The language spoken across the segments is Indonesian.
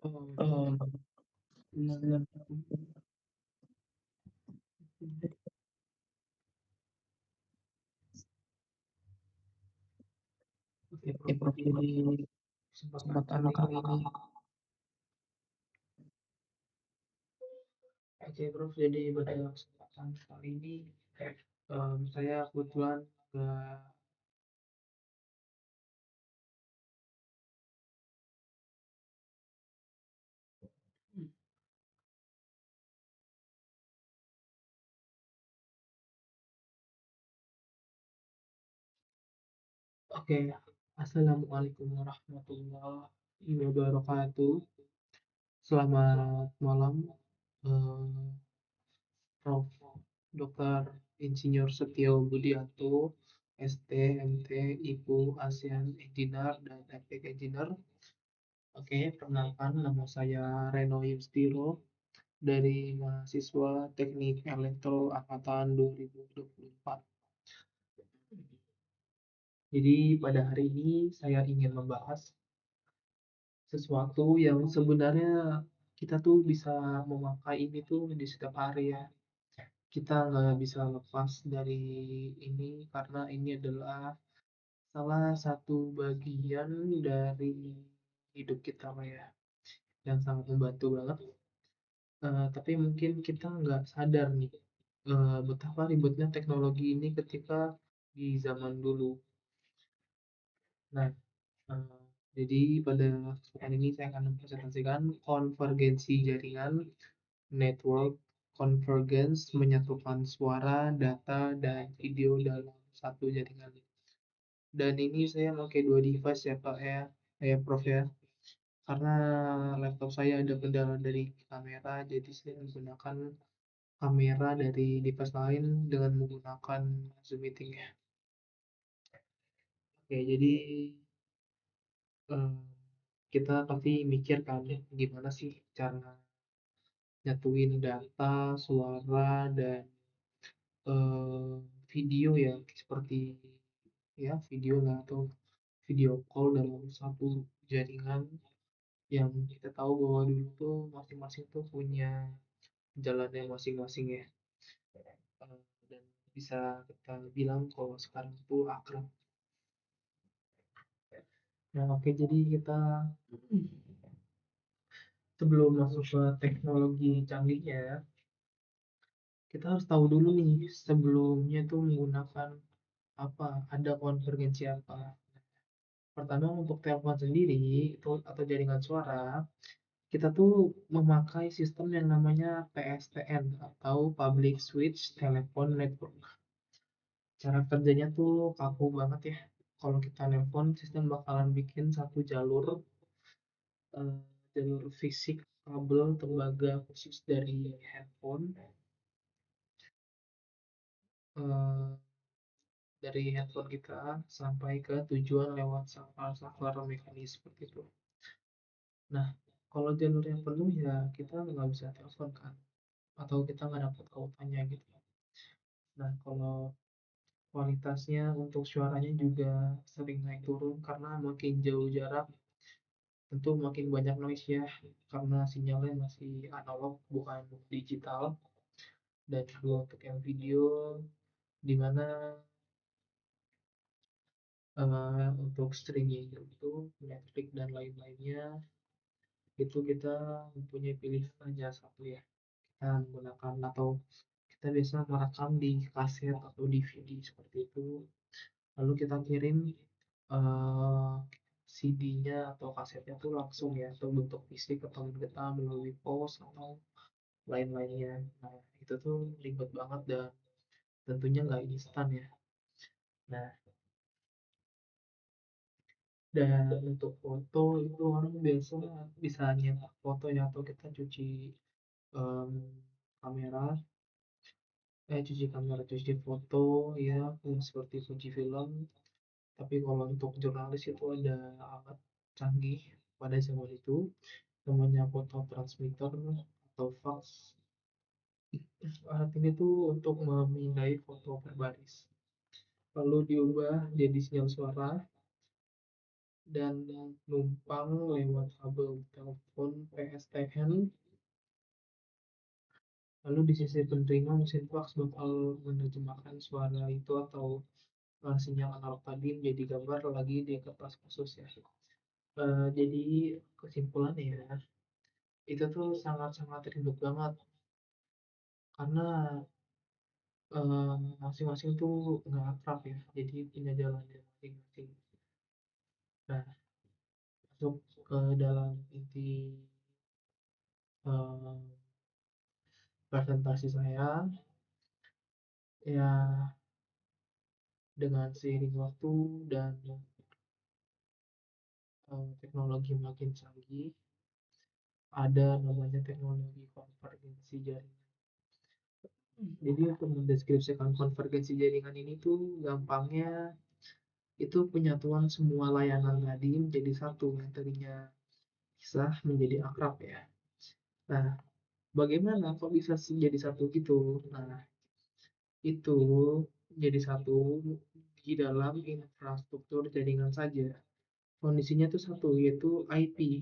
Oh, benar. Oke, Oke, Prof. Prof. Jadi Jadi kesempatan kesempatan kali kali ini, ini. oke, Prof. Jadi pada kesempatan kali ini, saya kebetulan nggak. Oke, Assalamualaikum warahmatullahi wabarakatuh. Selamat malam, eh, Prof. Dr. Insinyur Setio Budianto, ST, MT, IPU, ASEAN Engineer, dan Teknik Engineer. Oke, perkenalkan nama saya Reno Yustiro dari mahasiswa Teknik Elektro Angkatan 2024. Jadi pada hari ini saya ingin membahas sesuatu yang sebenarnya kita tuh bisa memakai ini tuh di setiap hari ya. Kita nggak bisa lepas dari ini karena ini adalah salah satu bagian dari hidup kita lah ya, yang sangat membantu banget. Tapi mungkin kita nggak sadar nih betapa ribetnya teknologi ini ketika di zaman dulu. Nah, eh, jadi pada kesempatan ini saya akan mempresentasikan konvergensi jaringan, network convergence menyatukan suara, data, dan video dalam satu jaringan. Dan ini saya pakai dua device ya Pak ya Prof ya. Karena laptop saya ada kendala dari kamera, jadi saya menggunakan kamera dari device lain dengan menggunakan Zoom Meeting ya. Oke, jadi eh, kita pasti mikir kan gimana sih cara nyatuin data, suara, dan eh, video ya seperti ya video lah atau video call dalam satu jaringan yang kita tahu bahwa dulu tuh masing-masing tuh punya jalannya masing-masing ya. Dan bisa kita bilang kalau sekarang tuh akrab. Nah, oke, jadi kita sebelum masuk ke teknologi canggihnya, kita harus tahu dulu nih sebelumnya tuh menggunakan apa, ada konvergensi apa. Pertama untuk telepon sendiri itu atau jaringan suara, kita tuh memakai sistem yang namanya PSTN atau Public Switch Telephone Network. Cara kerjanya tuh kaku banget ya. Kalau kita nelpon, sistem bakalan bikin satu eh, jalur fisik kabel tembaga khusus dari handphone eh, kita sampai ke tujuan lewat saklar mekanis seperti itu. Nah, kalau jalurnya penuh ya kita nggak bisa telepon kan, atau kita nggak dapat kautannya gitu. Nah, kalau kualitasnya untuk suaranya juga sering naik turun karena makin jauh jarak tentu makin banyak noise ya, karena sinyalnya masih analog bukan digital. Dan juga untuk yang video di mana untuk streaming itu Netflix dan lain-lainnya itu kita mempunyai pilihan hanya satu ya, kita menggunakan atau kita biasa merekam di kaset atau DVD seperti itu, lalu kita kirim CD-nya atau kasetnya tuh langsung ya atau bentuk fisik ke teman kita melalui pos atau lain-lainnya. Nah, itu tuh ribet banget dan tentunya nggak instan ya. Nah, dan untuk foto itu orang biasa bisa nyetak foto ya atau kita em, kamera cuci foto ya seperti Fuji film. Tapi kalau untuk jurnalis itu ada alat canggih pada zaman itu namanya foto transmitter atau fax. Alat ini tuh untuk memindai foto berbaris lalu diubah jadi sinyal suara dan numpang lewat kabel telepon PSTN, lalu di sisi penerima mesin fax bakal menerjemahkan suara itu atau sinyal analog tadi menjadi gambar lagi di kertas khusus ya. Jadi kesimpulannya ya, itu tuh sangat-sangat ribet banget karena masing-masing tuh nggak akrab ya, jadi punya jalannya masing-masing. Nah, masuk ke dalam inti eh, presentasi saya, ya dengan seiring waktu dan teknologi makin canggih, ada namanya teknologi konvergensi jaringan. Jadi untuk mendeskripsikan konvergensi jaringan ini tuh gampangnya itu penyatuan semua layanan tadi menjadi satu yang tadinya pisah menjadi akrab ya. Nah, bagaimana kok bisa jadi satu gitu? Nah, itu jadi satu di dalam infrastruktur jaringan saja. Kondisinya tuh satu, yaitu IP,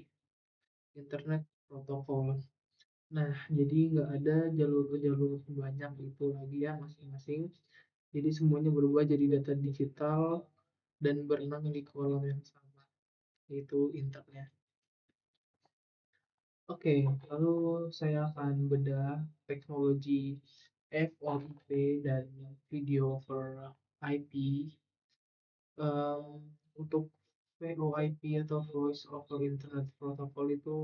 Internet Protocol. Nah, jadi nggak ada jalur-jalur banyak itu lagi ya masing-masing. Jadi semuanya berubah jadi data digital dan berenang di kolam yang sama, yaitu internet. Oke, lalu saya akan bedah teknologi VoIP dan Video over IP. Untuk VoIP atau Voice over Internet Protocol itu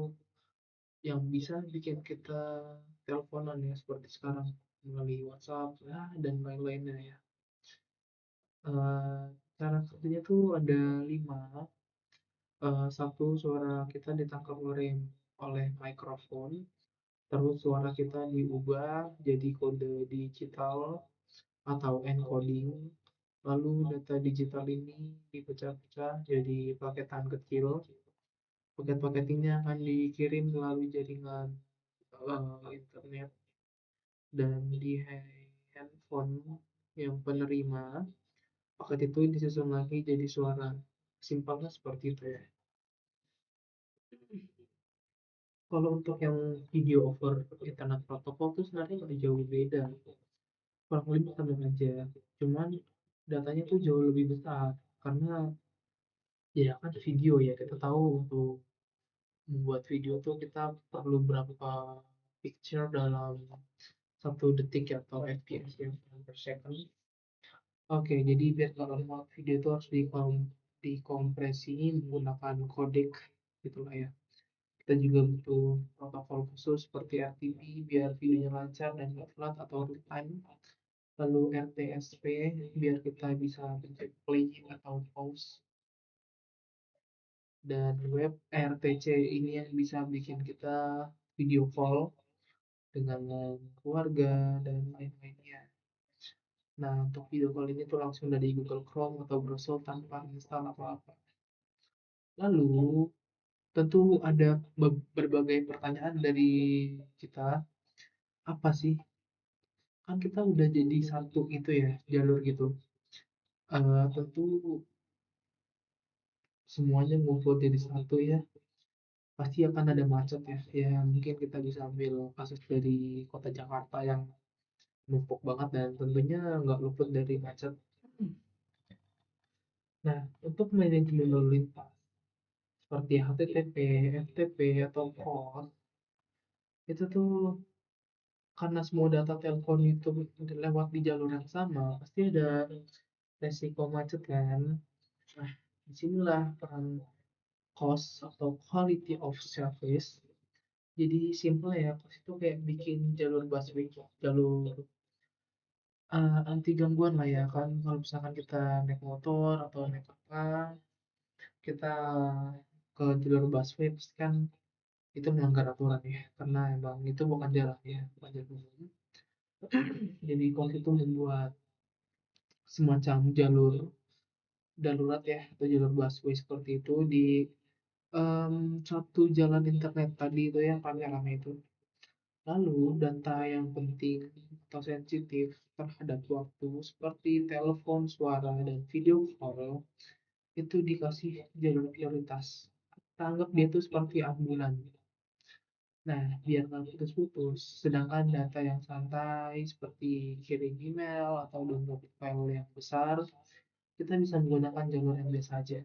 yang bisa bikin kita teleponan ya seperti sekarang melalui WhatsApp ya, dan lain-lainnya ya. Eh, Cara kerjanya tuh ada 5. Satu, suara kita ditangkap oleh mikrofon, terus suara kita diubah jadi kode digital atau encoding. Lalu data digital ini dipecah-pecah jadi paketan kecil. Paket-paket ini akan dikirim melalui jaringan internet dan di handphone yang penerima. Paket itu disusun lagi jadi suara. Simpelnya seperti itu ya. Kalau untuk yang video over internet protokol itu sebenarnya nggak jauh beda. Kurang lebih sama aja. Cuman datanya tuh jauh lebih besar. Karena ya kan video ya. Kita tahu untuk membuat video tuh kita perlu berapa picture dalam 1 detik ya, atau FPS ya, per second. Oke, jadi biar kalau mau video itu harus dikompresi menggunakan codec gitulah ya. Kita juga butuh protokol khusus seperti RTP biar videonya lancar dan nggak flat atau real time. Lalu RTSP biar kita bisa pencet play atau pause. Dan web RTC ini yang bisa bikin kita video call dengan keluarga dan lain-lainnya. Nah, untuk video call ini tuh langsung dari Google Chrome atau browser tanpa install apa-apa. Lalu, tentu ada berbagai pertanyaan dari kita. Apa sih? Kan kita udah jadi satu itu ya, jalur gitu. Tentu semuanya ngumpul jadi satu ya. Pasti akan ada macet ya. Ya, mungkin kita bisa ambil kasus dari kota Jakarta yang numpuk banget dan tentunya nggak luput dari macet. Nah, untuk manajemen lalu lintas seperti HTTP, FTP, atau POT, itu tuh karena semua data telepon itu lewat di jalur yang sama, pasti ada resiko macet kan. Nah, disinilah peran cost atau quality of service. Jadi simple ya, cost itu kayak bikin jalur busway, jalur anti gangguan lah ya kan. Kalau misalkan kita naik motor atau naik apa, kita ke jalur busway pasti kan itu melanggar aturan ya, karena emang itu bukan jalan ya, bukan jalan umum. Jadi kalau itu membuat semacam jalur darurat ya atau jalur busway seperti itu di satu jalan internet tadi itu yang rame-rame itu. Lalu data yang penting atau sensitif terhadap waktu seperti telepon, suara, dan video call itu dikasih jalur prioritas. Kita anggap dia itu seperti ambulan. Nah, biar nggak putus-putus, sedangkan data yang santai seperti kirim email atau download file yang besar, kita bisa menggunakan jalur yang biasa aja.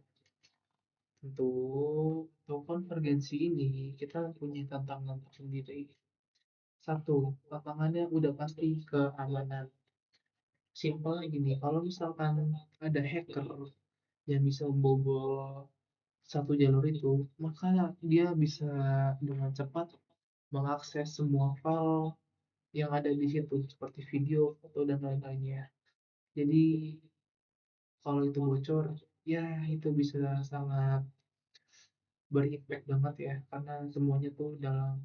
Untuk konvergensi ini, kita punya tantangan tersendiri. Satu, tantangannya udah pasti keamanan. Simpelnya gini, kalau misalkan ada hacker yang bisa membobol satu jalur itu, maka dia bisa dengan cepat mengakses semua file yang ada di situ, seperti video, foto, dan lain-lainnya. Jadi, kalau itu bocor, ya itu bisa sangat berimpact banget ya, karena semuanya tuh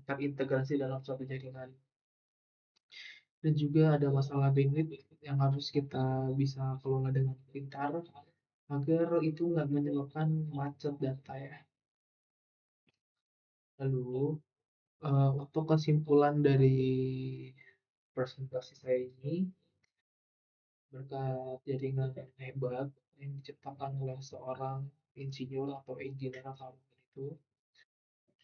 terintegrasi dalam suatu jaringan. Dan juga ada masalah bandwidth yang harus kita bisa kelola dengan pintar agar itu nggak menyebabkan macet data ya. Lalu, untuk kesimpulan dari presentasi saya ini, berkat jaringan yang hebat yang diciptakan oleh seorang insinyur atau engineer apapun itu,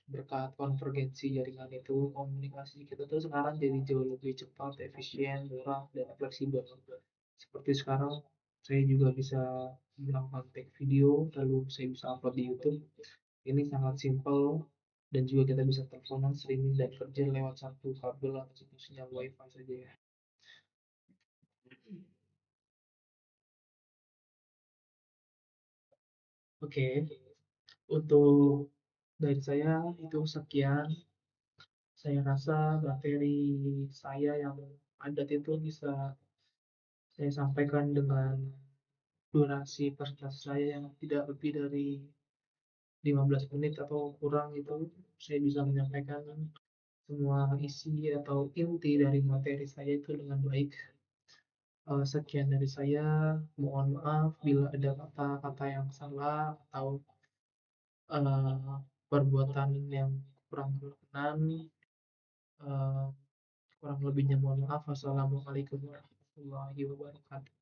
berkat konvergensi jaringan itu, komunikasi kita tuh sekarang jadi jauh lebih cepat, efisien, murah, dan fleksibel. Seperti sekarang, saya juga bisa melakukan take video, lalu saya bisa upload di YouTube. Ini sangat simple, dan juga kita bisa teleponan, streaming, dan kerja lewat satu kabel atau satu sinyal WiFi saja ya. Oke, untuk dari saya itu sekian. Saya rasa materi saya yang padat itu bisa saya sampaikan dengan durasi presentasi saya yang tidak lebih dari 15 menit atau kurang itu. Saya bisa menyampaikan semua isi atau inti dari materi saya itu dengan baik. Sekian dari saya, mohon maaf bila ada kata-kata yang salah atau perbuatan yang kurang berkenan. Eh, Kurang lebihnya mohon maaf. Wassalamualaikum warahmatullahi wabarakatuh.